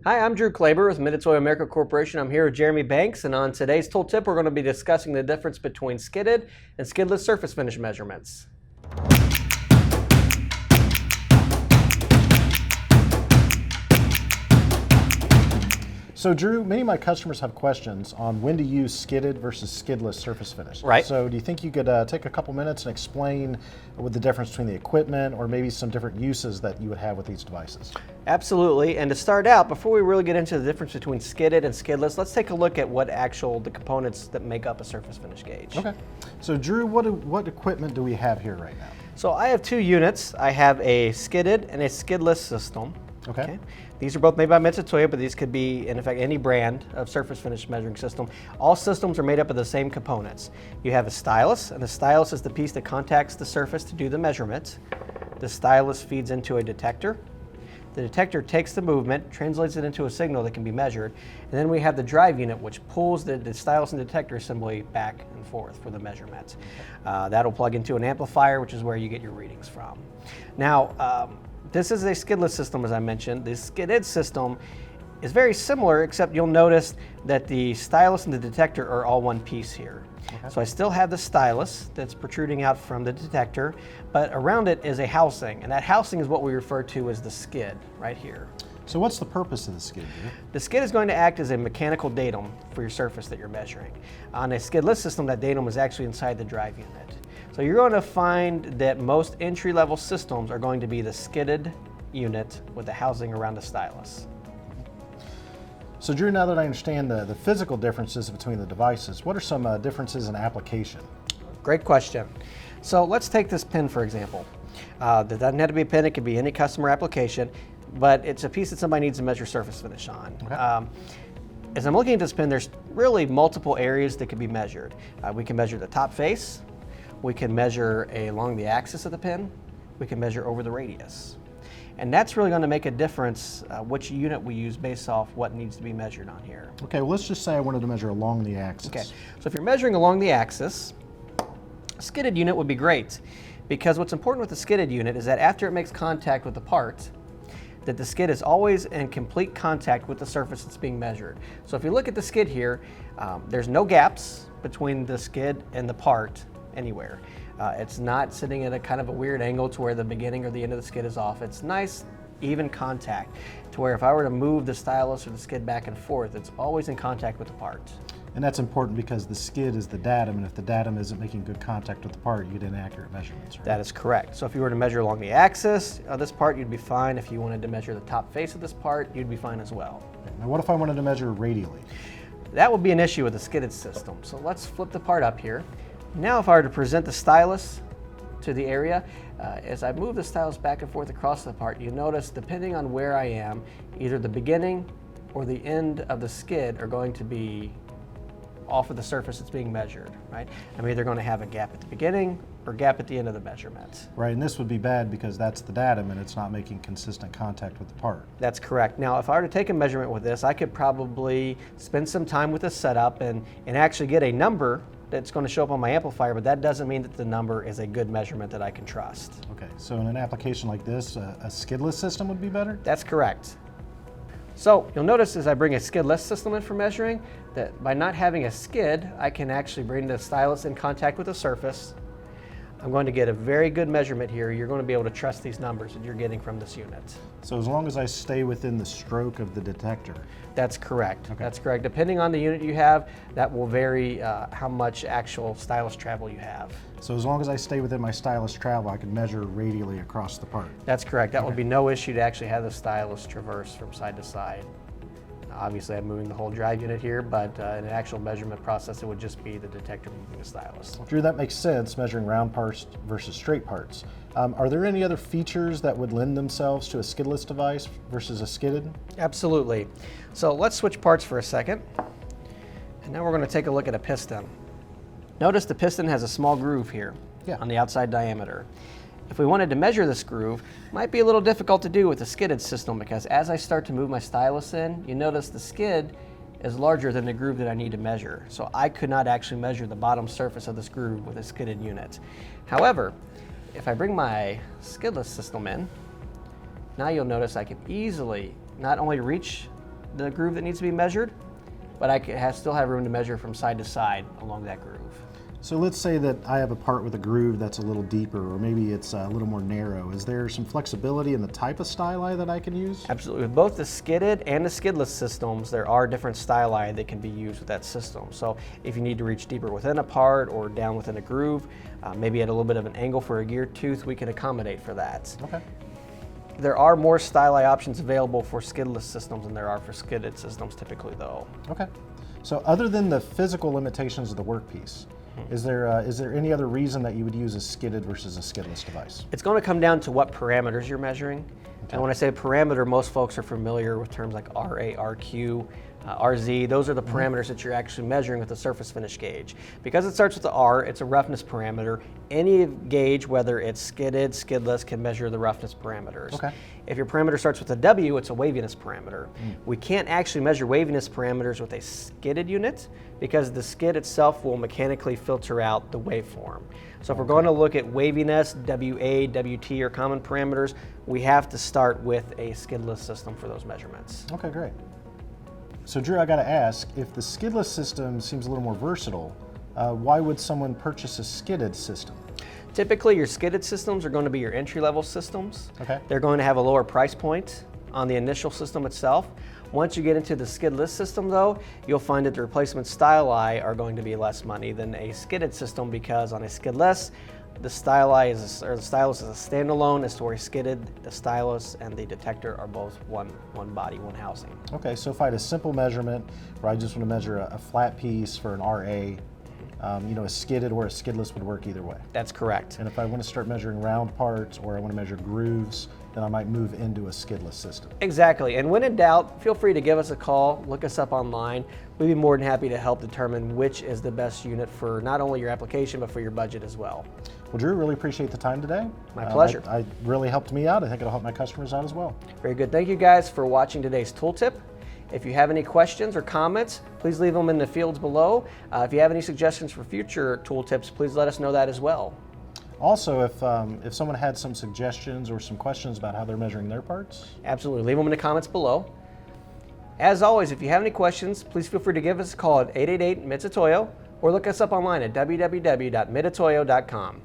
Hi, I'm Drew Klaber with Minutes Oil America Corporation. I'm here with Jeremy Banks, and on today's tool tip, we're going to be discussing the difference between skidded and skidless surface finish measurements. So Drew, many of my customers have questions on when to use skidded versus skidless surface finish. Right. So do you think you could take a couple minutes and explain what the difference between the equipment or maybe some different uses that you would have with these devices? Absolutely, and to start out, before we really get into the difference between skidded and skidless, let's take a look at the components that make up a surface finish gauge. Okay. So Drew, what equipment do we have here right now? So I have two units. I have a skidded and a skidless system. Okay. These are both made by Mitsutoyo, but these could be, in effect, any brand of surface finish measuring system. All systems are made up of the same components. You have a stylus, and the stylus is the piece that contacts the surface to do the measurement. The stylus feeds into a detector. The detector takes the movement, translates it into a signal that can be measured, and then we have the drive unit, which pulls the stylus and detector assembly back and forth for the measurement. That'll plug into an amplifier, which is where you get your readings from. Now, this is a skidless system, as I mentioned. The skidded system is very similar, except you'll notice that the stylus and the detector are all one piece here. Okay. So I still have the stylus that's protruding out from the detector, but around it is a housing, and that housing is what we refer to as the skid right here. So what's the purpose of the skid, Drew? The skid is going to act as a mechanical datum for your surface that you're measuring. On a skidless system, that datum is actually inside the drive unit. So you're going to find that most entry-level systems are going to be the skidded unit with the housing around the stylus. So Drew, now that I understand the physical differences between the devices, what are some differences in application? Great question. So let's take this pin, for example. It doesn't have to be a pin, it could be any customer application, but it's a piece that somebody needs to measure surface finish on. Okay. As I'm looking at this pin, there's really multiple areas that can be measured. We can measure the top face, we can measure along the axis of the pin, we can measure over the radius. And that's really going to make a difference which unit we use based off what needs to be measured on here. Okay, well let's just say I wanted to measure along the axis. Okay, so if you're measuring along the axis, a skidded unit would be great, because what's important with the skidded unit is that after it makes contact with the part, that the skid is always in complete contact with the surface that's being measured. So if you look at the skid here, there's no gaps between the skid and the part anywhere. It's not sitting at a kind of a weird angle to where the beginning or the end of the skid is off. It's nice, even contact, to where if I were to move the stylus or the skid back and forth, it's always in contact with the part. And that's important because the skid is the datum, and if the datum isn't making good contact with the part, you get inaccurate measurements, right? That is correct. So if you were to measure along the axis of this part, you'd be fine. If you wanted to measure the top face of this part, you'd be fine as well. Now what if I wanted to measure radially? That would be an issue with the skidded system. So let's flip the part up here. Now if I were to present the stylus to the area, as I move the stylus back and forth across the part, you notice depending on where I am, either the beginning or the end of the skid are going to be off of the surface that's being measured, right? I'm either going to have a gap at the beginning or gap at the end of the measurement. Right, and this would be bad because that's the datum and it's not making consistent contact with the part. That's correct. Now, if I were to take a measurement with this, I could probably spend some time with the setup and actually get a number that's going to show up on my amplifier, but that doesn't mean that the number is a good measurement that I can trust. Okay, so in an application like this, a skidless system would be better? That's correct. So you'll notice as I bring a skidless system in for measuring, that by not having a skid, I can actually bring the stylus in contact with the surface. I'm going to get a very good measurement here. You're going to be able to trust these numbers that you're getting from this unit. So as long as I stay within the stroke of the detector? That's correct. Okay. That's correct. Depending on the unit you have, that will vary how much actual stylus travel you have. So as long as I stay within my stylus travel, I can measure radially across the part? That's correct. That would be no issue to actually have the stylus traverse from side to side. Obviously, I'm moving the whole drive unit here, but in an actual measurement process, it would just be the detector moving the stylus. Drew, that makes sense, measuring round parts versus straight parts. Are there any other features that would lend themselves to a skidless device versus a skidded? Absolutely. So let's switch parts for a second. And now we're going to take a look at a piston. Notice the piston has a small groove here on the outside diameter. If we wanted to measure this groove, it might be a little difficult to do with the skidded system because as I start to move my stylus in, you notice the skid is larger than the groove that I need to measure. So I could not actually measure the bottom surface of this groove with a skidded unit. However, if I bring my skidless system in, now you'll notice I can easily not only reach the groove that needs to be measured, but I still have room to measure from side to side along that groove. So let's say that I have a part with a groove that's a little deeper, or maybe it's a little more narrow. Is there some flexibility in the type of styli that I can use? Absolutely. With both the skidded and the skidless systems, there are different styli that can be used with that system. So if you need to reach deeper within a part or down within a groove, maybe at a little bit of an angle for a gear tooth, we can accommodate for that. Okay. There are more styli options available for skidless systems than there are for skidded systems typically though. Okay. So other than the physical limitations of the workpiece, is there any other reason that you would use a skidded versus a skidless device? It's going to come down to what parameters you're measuring. Okay. And when I say parameter, most folks are familiar with terms like RA, RQ, RZ. Those are the parameters that you're actually measuring with the surface finish gauge. Because it starts with the R, it's a roughness parameter. Any gauge, whether it's skidded, skidless, can measure the roughness parameters. Okay. If your parameter starts with a W, it's a waviness parameter. We can't actually measure waviness parameters with a skidded unit because the skid itself will mechanically filter out the waveform. So if we're going to look at waviness, WA, WT, or common parameters, we have to start with a skidless system for those measurements. Okay, great. So Drew, I got to ask, if the skidless system seems a little more versatile, why would someone purchase a skidded system? Typically, your skidded systems are going to be your entry-level systems. Okay. They're going to have a lower price point on the initial system itself. Once you get into the skidless system though, you'll find that the replacement styli are going to be less money than a skidded system because on a skidless, the stylus is a standalone, as to where skidded, the stylus and the detector are both one body, one housing. Okay, so if I had a simple measurement where I just want to measure a flat piece for an RA, a skidded or a skidless would work either way. That's correct. And if I want to start measuring round parts or I want to measure grooves, then I might move into a skidless system. Exactly, and when in doubt, feel free to give us a call, look us up online. We'd be more than happy to help determine which is the best unit for not only your application, but for your budget as well. Well, Drew, really appreciate the time today. My pleasure. I really helped me out. I think it'll help my customers out as well. Very good. Thank you guys for watching today's tooltip. If you have any questions or comments, please leave them in the fields below. If you have any suggestions for future tooltips, please let us know that as well. Also, if someone had some suggestions or some questions about how they're measuring their parts. Absolutely. Leave them in the comments below. As always, if you have any questions, please feel free to give us a call at 888-MITSUTOYO or look us up online at www.mitsutoyo.com.